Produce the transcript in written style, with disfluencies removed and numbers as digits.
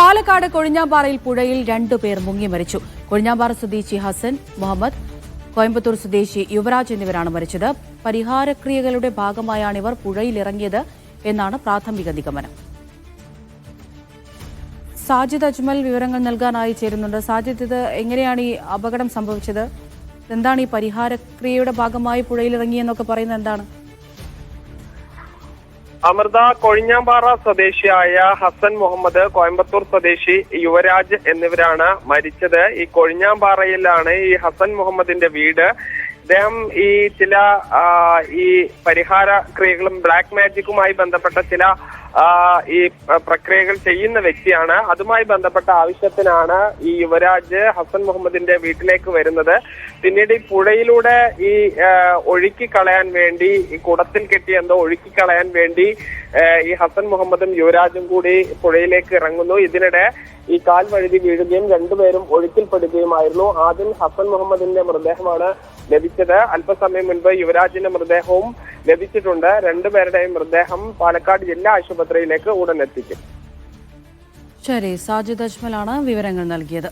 പാലക്കാട് കൊഴിഞ്ഞാമ്പാറയിൽ പുഴയിൽ 2 പേർ മുങ്ങി മരിച്ചു. കൊഴിഞ്ഞാമ്പാറ സ്വദേശി ഹസൻ മുഹമ്മദ്, കോയമ്പത്തൂർ സ്വദേശി യുവരാജ് എന്നിവരാണ് മരിച്ചത്. പരിഹാരക്രിയകളുടെ ഭാഗമായാണ് ഇവർ പുഴയിലിറങ്ങിയത് എന്നാണ് പ്രാഥമിക നിഗമനം. സാജിദ് അജ്മൽ വിവരങ്ങൾ നൽകാനായി ചേരുന്നുണ്ട്. സാജിദ്, ഇത് എങ്ങനെയാണ് ഈ അപകടം സംഭവിച്ചത്? എന്താണ് ഈ പരിഹാരക്രിയയുടെ ഭാഗമായി പുഴയിലിറങ്ങിയെന്നൊക്കെ പറയുന്നത് എന്താണ്? അമൃത, കൊഴിഞ്ഞാമ്പാറ സ്വദേശിയായ ഹസൻ മുഹമ്മദ്, കോയമ്പത്തൂർ സ്വദേശി യുവരാജ് എന്നിവരാണ് മരിച്ചത്. ഈ കൊഴിഞ്ഞാമ്പാറയിലാണ് ഈ ഹസൻ മുഹമ്മദിന്റെ വീട്. ഇദ്ദേഹം ഈ ചില ഈ പരിഹാര ക്രിയകളും ബ്ലാക്ക് മാജിക്കുമായി ബന്ധപ്പെട്ട ചില ഈ പ്രക്രിയകൾ ചെയ്യുന്ന വ്യക്തിയാണ്. അതുമായി ബന്ധപ്പെട്ട ആവശ്യത്തിനാണ് ഈ യുവരാജ് ഹസൻ മുഹമ്മദിന്റെ വീട്ടിലേക്ക് വരുന്നത്. പിന്നീട് ഈ പുഴയിലൂടെ ഈ ഒഴുക്കി കളയാൻ വേണ്ടി, ഈ കുടത്തിൽ കെട്ടി എന്തോ ഒഴുക്കി കളയാൻ വേണ്ടി ഈ ഹസൻ മുഹമ്മദും യുവരാജും കൂടി പുഴയിലേക്ക് ഇറങ്ങുന്നു. ഇതിനിടെ ഈ കാൽ വഴുതി വീഴുകയും രണ്ടുപേരും ഒഴുക്കിൽപ്പെടുകയുമായിരുന്നു. ആദ്യം ഹസൻ മുഹമ്മദിന്റെ മൃതദേഹമാണ് ലഭിച്ചത്. അല്പസമയം മുൻപ് യുവരാജിന്റെ മൃതദേഹവും ലഭിച്ചിട്ടുണ്ട്. രണ്ടുപേരുടെയും മൃതദേഹം പാലക്കാട് ജില്ലാ ആശുപത്രിയിലേക്ക് ഉടൻ എത്തിക്കും. ശരി, സാജിദ് അജ്മലാണ് വിവരങ്ങൾ നൽകിയത്.